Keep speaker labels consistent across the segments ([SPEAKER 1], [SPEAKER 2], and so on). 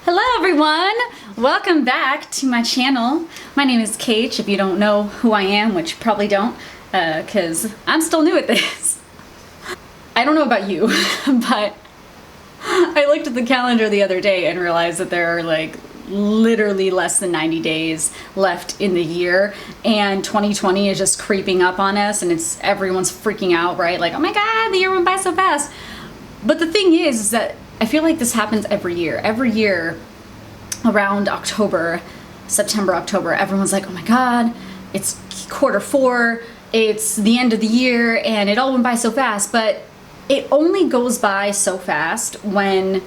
[SPEAKER 1] Hello everyone! Welcome back to my channel. My name is kaytch, if you don't know who I am, which you probably don't, because I'm still new at this. I don't know about you, but I looked at the calendar the other day and realized that there are like literally less than 90 days left in the year, and 2020 is just creeping up on us, and everyone's freaking out, right? Like, oh my god, the year went by so fast. But the thing is that I feel like this happens every year. Every year around October, September, October, everyone's like, oh my god, it's Q4, it's the end of the year, and it all went by so fast. But it only goes by so fast when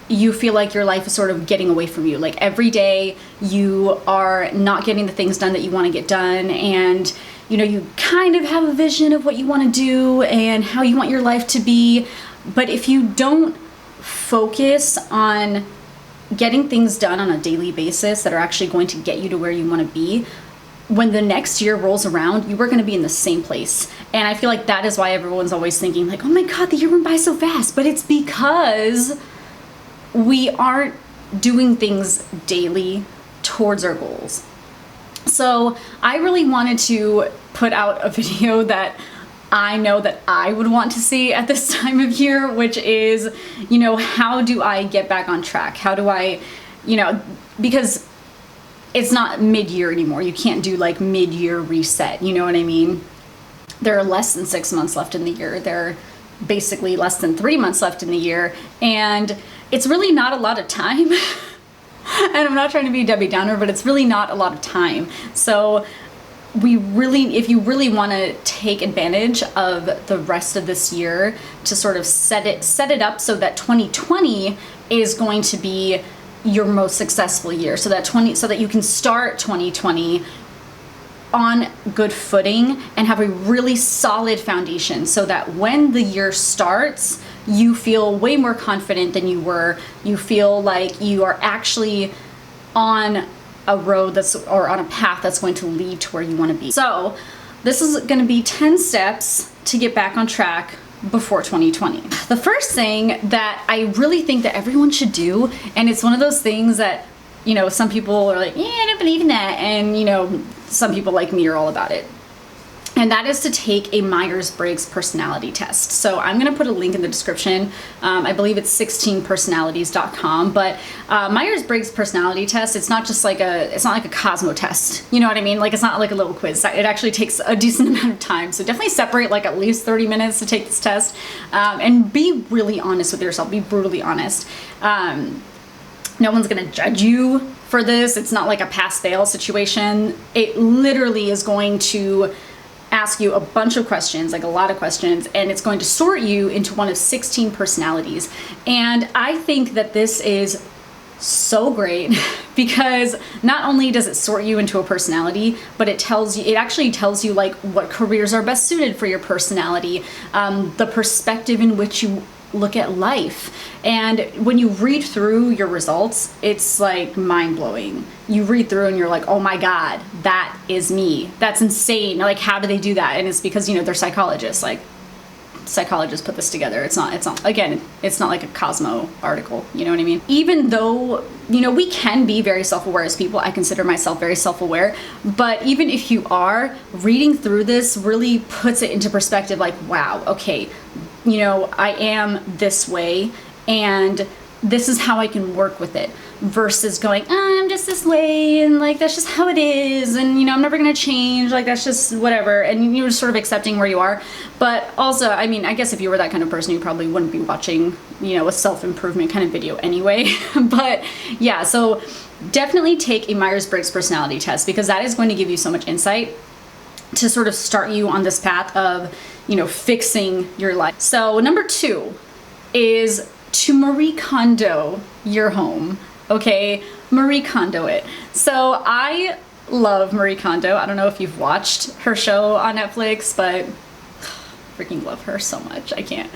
[SPEAKER 1] you feel like your life is sort of getting away from you. Like every day you are not getting the things done that you want to get done, and you kind of have a vision of what you want to do and how you want your life to be. But if you don't focus on getting things done on a daily basis that are actually going to get you to where you want to be, when the next year rolls around, you are going to be in the same place. And I feel like that is why everyone's always thinking like, oh my god, the year went by so fast. But it's because we aren't doing things daily towards our goals. So I really wanted to put out a video that I know that I would want to see at this time of year, which is, how do I get back on track? How do I, because it's not mid-year anymore. You can't do like mid-year reset, you know what I mean? There are less than 6 months left in the year. There are basically less than 3 months left in the year. And it's really not a lot of time. And I'm not trying to be Debbie Downer, but it's really not a lot of time. So if you really want to take advantage of the rest of this year to sort of set it up so that 2020 is going to be your most successful year, so that you can start 2020 on good footing and have a really solid foundation, so that when the year starts, you feel way more confident than you were. You feel like you are actually on a road or on a path that's going to lead to where you want to be. So this is going to be 10 steps to get back on track before 2020. The first thing that I really think that everyone should do, and it's one of those things that, some people are like, yeah, I don't believe in that, and some people like me are all about it. And that is to take a Myers-Briggs personality test. So I'm going to put a link in the description. I believe it's 16personalities.com. But Myers-Briggs personality test, it's not like a Cosmo test. You know what I mean? Like, it's not like a little quiz. It actually takes a decent amount of time. So definitely separate like at least 30 minutes to take this test. And be really honest with yourself. Be brutally honest. No one's going to judge you for this. It's not like a pass-fail situation. It literally is going to ask you a bunch of questions, like a lot of questions, and it's going to sort you into one of 16 personalities. And I think that this is so great because not only does it sort you into a personality, but it actually tells you like what careers are best suited for your personality, the perspective in which you look at life. And when you read through your results, it's like mind-blowing. You read through and you're like, oh my god, that is me. That's insane. Like, how do they do that? And it's because they're psychologists. Like, psychologists put this together. It's not like a Cosmo article, you know what I mean? Even though we can be very self-aware as people, I consider myself very self-aware, but even if you are, reading through this really puts it into perspective. Like, wow, okay, I am this way, and this is how I can work with it, versus going, I'm just this way, and like, that's just how it is, and I'm never gonna change, like, that's just whatever, and you're sort of accepting where you are. But also, I mean, I guess if you were that kind of person, you probably wouldn't be watching, a self-improvement kind of video anyway. But yeah, so definitely take a Myers-Briggs personality test, because that is going to give you so much insight to sort of start you on this path of fixing your life. So number 2 is to Marie Kondo your home. Okay, Marie Kondo it. So I love Marie Kondo. I don't know if you've watched her show on Netflix, but freaking love her so much. I can't.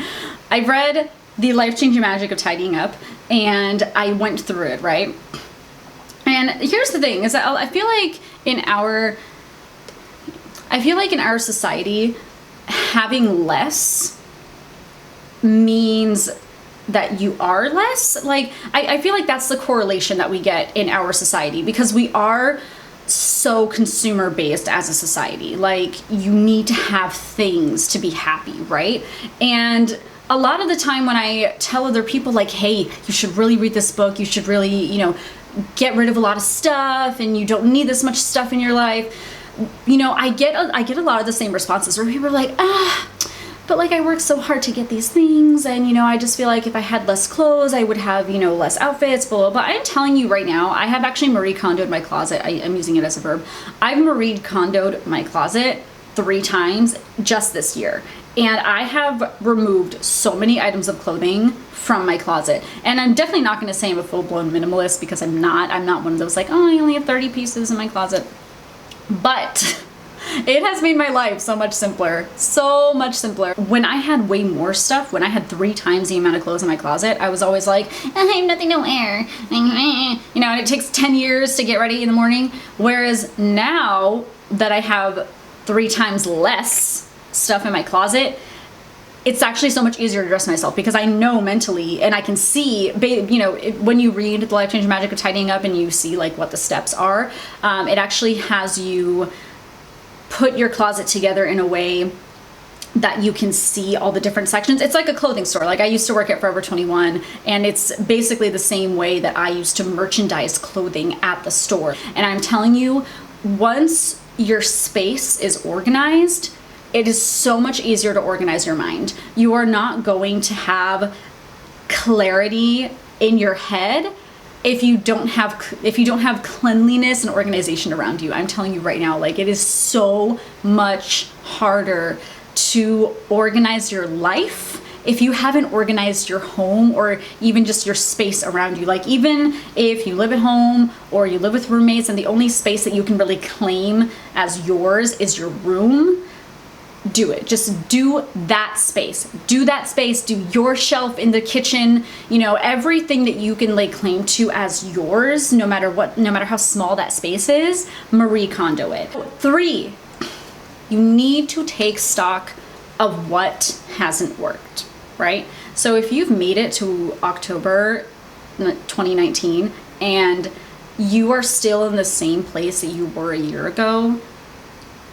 [SPEAKER 1] I read The Life-Changing Magic of Tidying Up, and I went through it, right? And here's the thing, is that I feel like in our society, having less means that you are less. Like, I feel like that's the correlation that we get in our society, because we are so consumer based as a society. Like, you need to have things to be happy, right? And a lot of the time when I tell other people, like, hey, you should really read this book, you should really, you know, get rid of a lot of stuff, and you don't need this much stuff in your life, you know, I get a lot of the same responses where people are like, but like, I worked so hard to get these things, and, you know, I just feel like if I had less clothes, I would have, you know, less outfits, blah, blah, blah. I'm telling you right now, I have actually Marie Kondoed my closet. I'm using it as a verb. I've Marie Kondoed my closet 3 times just this year. And I have removed so many items of clothing from my closet. And I'm definitely not going to say I'm a full-blown minimalist, because I'm not. I'm not one of those like, oh, I only have 30 pieces in my closet. But it has made my life so much simpler, so much simpler. When I had way more stuff, when I had 3 times the amount of clothes in my closet, I was always like, I have nothing to wear. You know, and it takes 10 years to get ready in the morning. Whereas now that I have 3 times less stuff in my closet, it's actually so much easier to dress myself, because I know mentally, and I can see, you know, when you read The Life-Changing Magic of Tidying Up and you see like what the steps are, it actually has you put your closet together in a way that you can see all the different sections. It's like a clothing store. Like, I used to work at Forever 21, and it's basically the same way that I used to merchandise clothing at the store. And I'm telling you, once your space is organized, it is so much easier to organize your mind. You are not going to have clarity in your head if you don't have cleanliness and organization around you. I'm telling you right now, like, it is so much harder to organize your life if you haven't organized your home, or even just your space around you. Like, even if you live at home or you live with roommates and the only space that you can really claim as yours is your room, do it. Just do that space. Do that space. Do your shelf in the kitchen. You know, everything that you can lay claim to as yours, no matter what, no matter how small that space is, Marie Kondo it. 3, you need to take stock of what hasn't worked, right? So if you've made it to October 2019 and you are still in the same place that you were a year ago,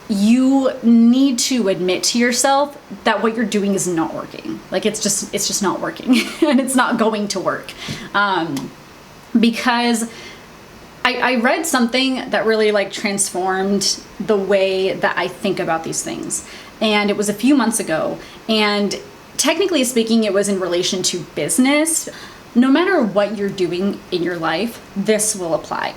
[SPEAKER 1] you need to admit to yourself that what you're doing is not working. Like, it's just not working and it's not going to work. Because I read something that really like transformed the way that I think about these things. And it was a few months ago. And technically speaking, it was in relation to business. No matter what you're doing in your life, this will apply.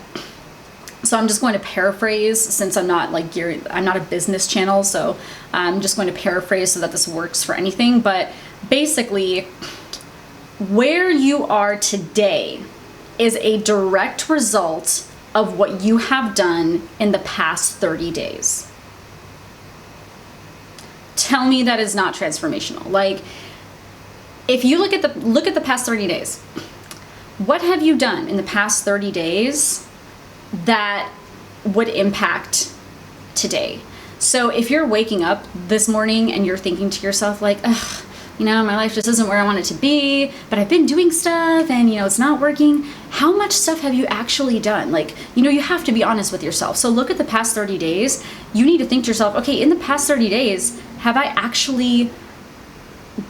[SPEAKER 1] So I'm just going to paraphrase, since I'm not a business channel, so I'm just going to paraphrase so that this works for anything. But basically, where you are today is a direct result of what you have done in the past 30 days. Tell me that is not transformational. Like, if you look at the past 30 days, what have you done in the past 30 days that would impact today? So if you're waking up this morning and you're thinking to yourself like, ugh, you know, my life just isn't where I want it to be, but I've been doing stuff and, you know, it's not working. How much stuff have you actually done? Like, you know, you have to be honest with yourself. So look at the past 30 days. You need to think to yourself, okay, in the past 30 days, have I actually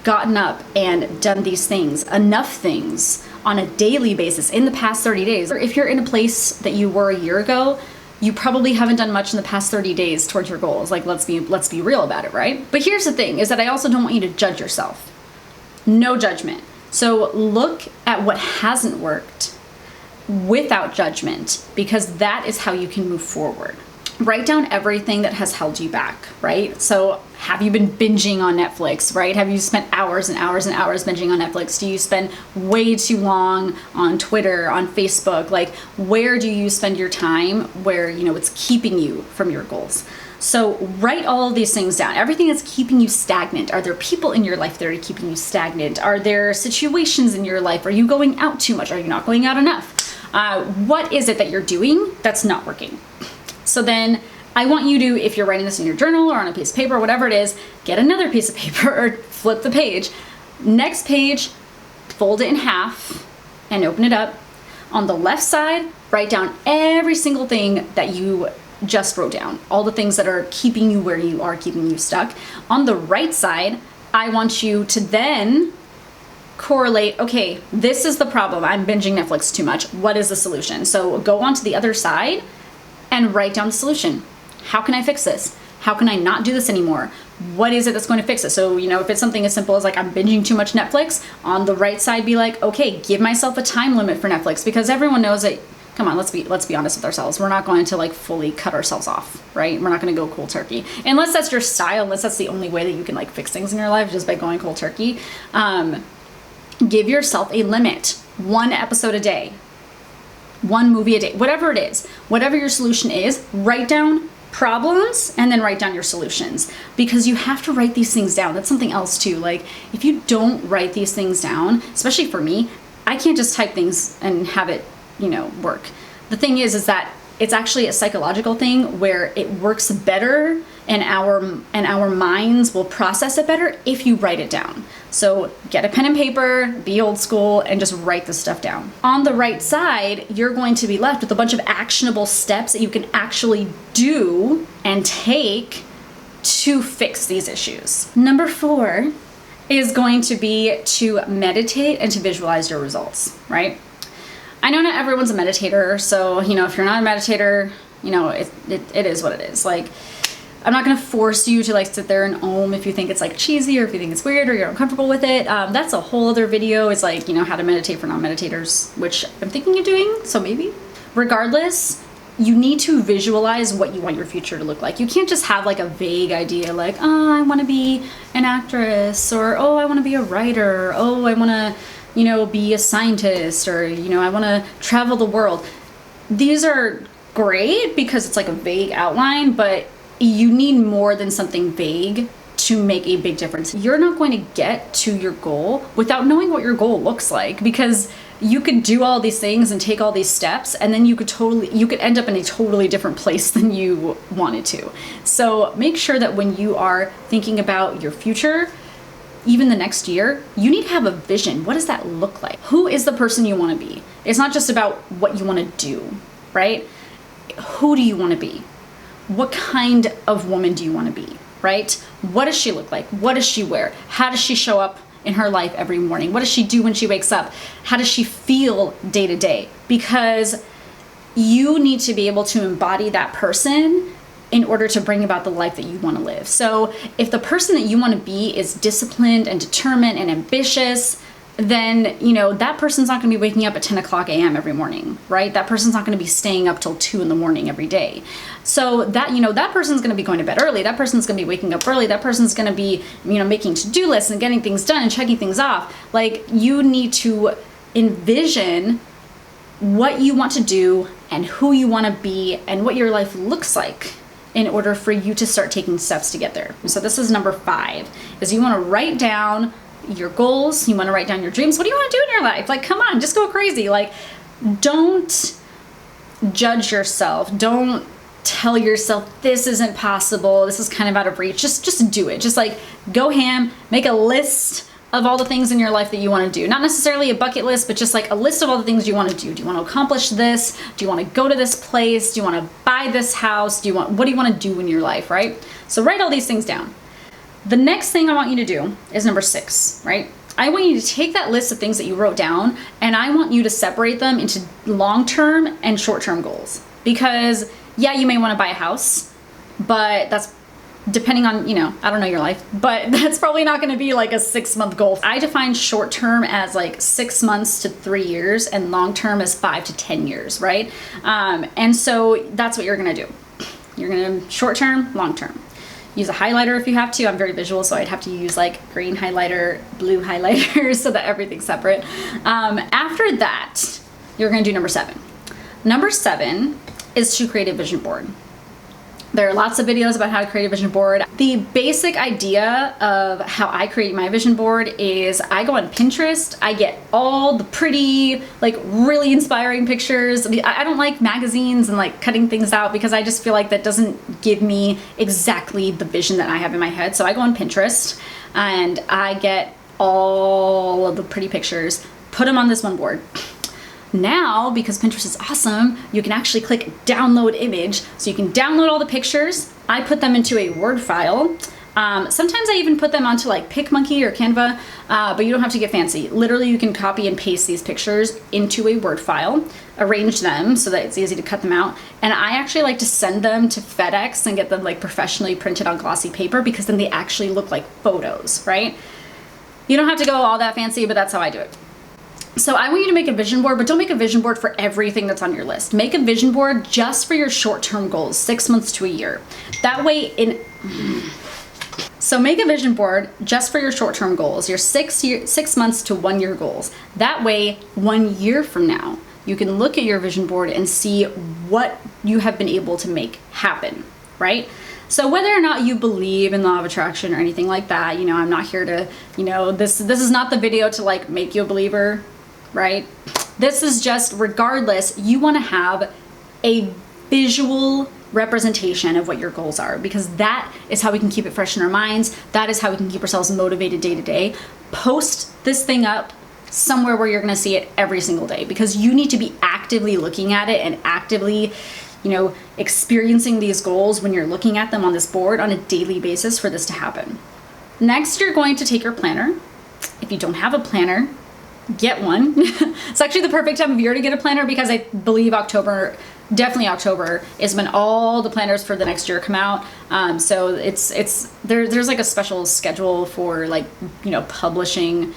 [SPEAKER 1] gotten up and done these things, enough things on a daily basis in the past 30 days? Or if you're in a place that you were a year ago, you probably haven't done much in the past 30 days towards your goals. Like, let's be real about it, right? But here's the thing, is that I also don't want you to judge yourself. No judgment. So look at what hasn't worked without judgment, because that is how you can move forward. Write down everything that has held you back, right? So have you been binging on Netflix, right? Have you spent hours and hours and hours binging on Netflix? Do you spend way too long on Twitter, on Facebook? Like, where do you spend your time where, you know, it's keeping you from your goals? So write all of these things down. Everything that's keeping you stagnant. Are there people in your life that are keeping you stagnant? Are there situations in your life? Are you going out too much? Are you not going out enough? What is it that you're doing that's not working? So then I want you to, if you're writing this in your journal or on a piece of paper, whatever it is, get another piece of paper or flip the page. Next page, fold it in half and open it up. On the left side, write down every single thing that you just wrote down, all the things that are keeping you where you are, keeping you stuck. On the right side, I want you to then correlate, okay, this is the problem. I'm binging Netflix too much. What is the solution? So go on to the other side and write down the solution. How can I fix this? How can I not do this anymore? What is it that's going to fix it? So, you know, if it's something as simple as like I'm binging too much Netflix, on the right side be like, okay, give myself a time limit for Netflix, because everyone knows that, come on, let's be honest with ourselves. We're not going to like fully cut ourselves off, right? We're not going to go cold turkey. Unless that's your style, unless that's the only way that you can like fix things in your life, just by going cold turkey. Give yourself a limit. 1 episode a day, 1 movie a day, whatever it is, whatever your solution is, write down problems and then write down your solutions, because you have to write these things down. That's something else too. Like if you don't write these things down, especially for me, I can't just type things and have it, you know, work. The thing is that it's actually a psychological thing where it works better and our minds will process it better if you write it down. So get a pen and paper, be old school, and just write this stuff down. On the right side, you're going to be left with a bunch of actionable steps that you can actually do and take to fix these issues. Number 4 is going to be to meditate and to visualize your results, right? I know not everyone's a meditator, so, you know, if you're not a meditator, you know, it is what it is. Like, I'm not gonna force you to like sit there and om if you think it's like cheesy or if you think it's weird or you're uncomfortable with it. That's a whole other video. It's like, you know, how to meditate for non-meditators, which I'm thinking of doing, so maybe. Regardless, you need to visualize what you want your future to look like. You can't just have like a vague idea like, oh, I wanna be an actress, or oh, I wanna be a writer, oh, I wanna, you know, be a scientist, or, you know, I wanna travel the world. These are great because it's like a vague outline, but you need more than something vague to make a big difference. You're not going to get to your goal without knowing what your goal looks like, because you could do all these things and take all these steps, and then you could end up in a totally different place than you wanted to. So make sure that when you are thinking about your future, even the next year, you need to have a vision. What does that look like? Who is the person you want to be? It's not just about what you want to do, right? Who do you want to be? What kind of woman do you want to be, right? What does she look like? What does she wear? How does she show up in her life every morning? What does she do when she wakes up? How does she feel day to day? Because you need to be able to embody that person in order to bring about the life that you want to live. So if the person that you want to be is disciplined and determined and ambitious, then, you know, that person's not going to be waking up at 10 o'clock a.m. every morning, right? That person's not going to be staying up till 2 in the morning every day. So that, you know, that person's going to be going to bed early. That person's going to be waking up early. That person's going to be, you know, making to-do lists and getting things done and checking things off. Like, you need to envision what you want to do and who you want to be and what your life looks like in order for you to start taking steps to get there. So this is number 5, is you want to write down your goals, you want to write down your dreams. What do you want to do in your life? Like, come on, just go crazy. Like, don't judge yourself. Tell yourself this isn't possible, this is kind of out of reach. Just do it. Just like go ham, make a list of all the things in your life that you want to do. Not necessarily a bucket list, but just like a list of all the things you want to do. Do you want to accomplish this? Do you want to go to this place? Do you want to buy this house? What do you want to do in your life, right? So write all these things down. The next thing I want you to do is number 6, right? I want you to take that list of things that you wrote down and I want you to separate them into long-term and short-term goals. Because yeah, you may want to buy a house, but that's depending on, you know, I don't know your life, but that's probably not going to be like a 6-month goal. I define short-term as like 6 months to 3 years and long-term as 5 to 10 years, right? And so that's what you're going to do. You're going to short-term, long-term. Use a highlighter if you have to. I'm very visual, so I'd have to use like green highlighter, blue highlighter, so that everything's separate. After that, you're gonna do number 7. Number 7 is to create a vision board. There are lots of videos about how to create a vision board. The basic idea of how I create my vision board is I go on Pinterest, I get all the pretty, like really inspiring pictures. I don't like magazines and like cutting things out because I just feel like that doesn't give me exactly the vision that I have in my head. So I go on Pinterest and I get all of the pretty pictures, put them on this one board. Now, because Pinterest is awesome, you can actually click download image. So you can download all the pictures. I put them into a Word file. Sometimes I even put them onto like PicMonkey or Canva, but you don't have to get fancy. Literally, you can copy and paste these pictures into a Word file, arrange them so that it's easy to cut them out. And I actually like to send them to FedEx and get them like professionally printed on glossy paper, because then they actually look like photos, right? You don't have to go all that fancy, but that's how I do it. So I want you to make a vision board, but don't make a vision board for everything that's on your list. Make a vision board just for your short-term goals, 6 months to a year. That way So make a vision board just for your short-term goals, your 6 months to 1 year goals. That way, 1 year from now, you can look at your vision board and see what you have been able to make happen, right? So whether or not you believe in law of attraction or anything like that, I'm not here to, this is not the video to like make you a believer, right? This is just, regardless, you want to have a visual representation of what your goals are, because that is how we can keep it fresh in our minds. That is how we can keep ourselves motivated day to day. Post this thing up somewhere where you're going to see it every single day, because you need to be actively looking at it and actively, experiencing these goals when you're looking at them on this board on a daily basis for this to happen. Next, you're going to take your planner. If you don't have a planner, get one. It's actually the perfect time of year to get a planner, because I believe definitely October is when all the planners for the next year come out. So there's like a special schedule for like, publishing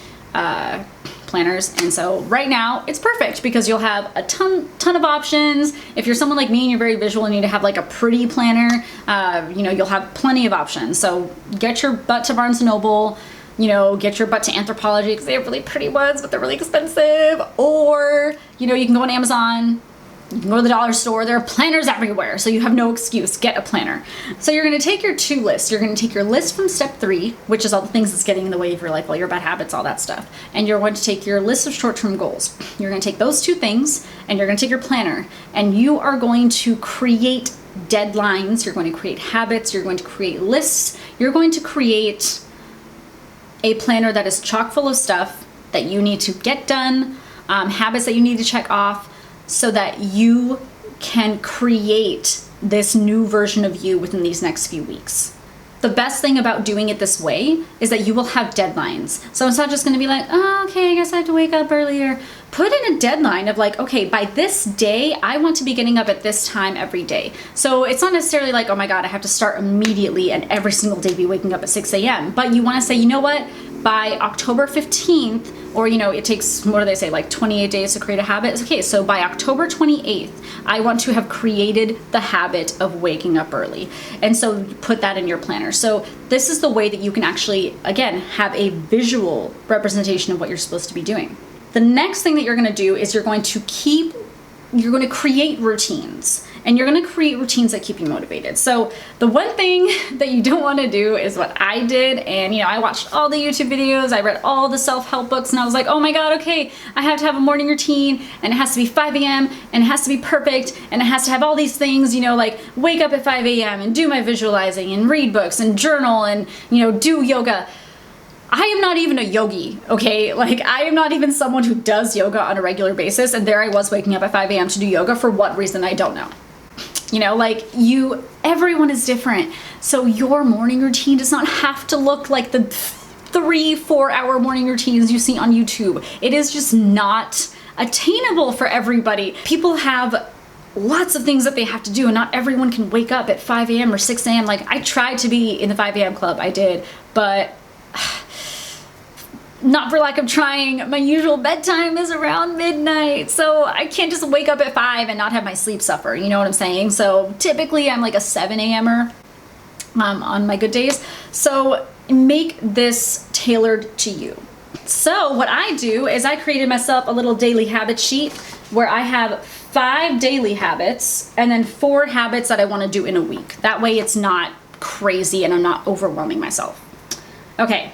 [SPEAKER 1] planners. And so right now it's perfect, because you'll have a ton of options. If you're someone like me and you're very visual and need to have like a pretty planner, you'll have plenty of options. So get your butt to Barnes & Noble, get your butt to Anthropologie, because they have really pretty ones, but they're really expensive. Or, you can go on Amazon, you can go to the dollar store. There are planners everywhere, so you have no excuse. Get a planner. So you're going to take your 2 lists. You're going to take your list from step 3, which is all the things that's getting in the way of your life, all your bad habits, all that stuff. And you're going to take your list of short-term goals. You're going to take those 2 things, and you're going to take your planner, and you are going to create deadlines. You're going to create habits. You're going to create lists. You're going to create a planner that is chock full of stuff that you need to get done, habits that you need to check off, so that you can create this new version of you within these next few weeks. The best thing about doing it this way is that you will have deadlines. So it's not just gonna be like, oh, okay, I guess I have to wake up earlier. Put in a deadline of like, okay, by this day, I want to be getting up at this time every day. So it's not necessarily like, oh my God, I have to start immediately and every single day be waking up at 6 a.m. But you wanna say, you know what? By October 15th, or it takes, what do they say, like 28 days to create a habit? Okay, so by October 28th, I want to have created the habit of waking up early. And so put that in your planner. So this is the way that you can actually, again, have a visual representation of what you're supposed to be doing. The next thing that you're gonna do is you're going to create routines. And you're gonna create routines that keep you motivated. So the one thing that you don't wanna do is what I did. And I watched all the YouTube videos, I read all the self-help books, and I was like, oh my God, okay, I have to have a morning routine, and it has to be 5 a.m., and it has to be perfect, and it has to have all these things, like wake up at 5 a.m. and do my visualizing and read books and journal and, do yoga. I am not even a yogi, okay? Like, I am not even someone who does yoga on a regular basis, and there I was waking up at 5 a.m. to do yoga. For what reason, I don't know. Everyone is different. So your morning routine does not have to look like the 3-4 hour morning routines you see on YouTube. It is just not attainable for everybody. People have lots of things that they have to do, and not everyone can wake up at 5 a.m. or 6 a.m. Like, I tried to be in the 5 a.m. club, I did, but not for lack of trying. My usual bedtime is around midnight, so I can't just wake up at 5 and not have my sleep suffer, you know what I'm saying? So typically I'm like a 7 a.m.er on my good days. So make this tailored to you. So what I do is I created myself a little daily habit sheet where I have 5 daily habits and then 4 habits that I want to do in a week. That way it's not crazy and I'm not overwhelming myself. Okay.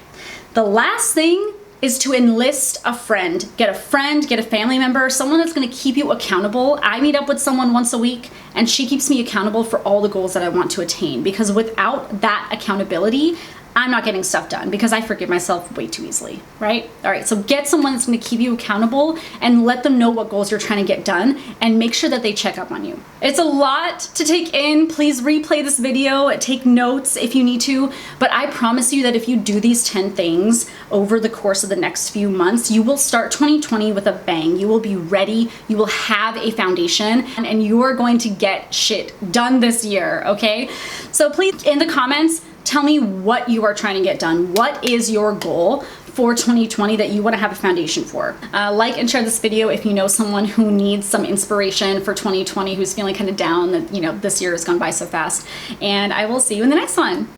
[SPEAKER 1] The last thing is to enlist a friend. Get a friend, get a family member, someone that's gonna keep you accountable. I meet up with someone once a week and she keeps me accountable for all the goals that I want to attain, because without that accountability, I'm not getting stuff done because I forgive myself way too easily, right? All right, so get someone that's gonna keep you accountable and let them know what goals you're trying to get done and make sure that they check up on you. It's a lot to take in. Please replay this video, take notes if you need to, but I promise you that if you do these 10 things over the course of the next few months, you will start 2020 with a bang. You will be ready, you will have a foundation, and you are going to get shit done this year, okay? So please, in the comments, tell me what you are trying to get done. What is your goal for 2020 that you want to have a foundation for? Like and share this video if you know someone who needs some inspiration for 2020, who's feeling kind of down that, you know, this year has gone by so fast. And I will see you in the next one.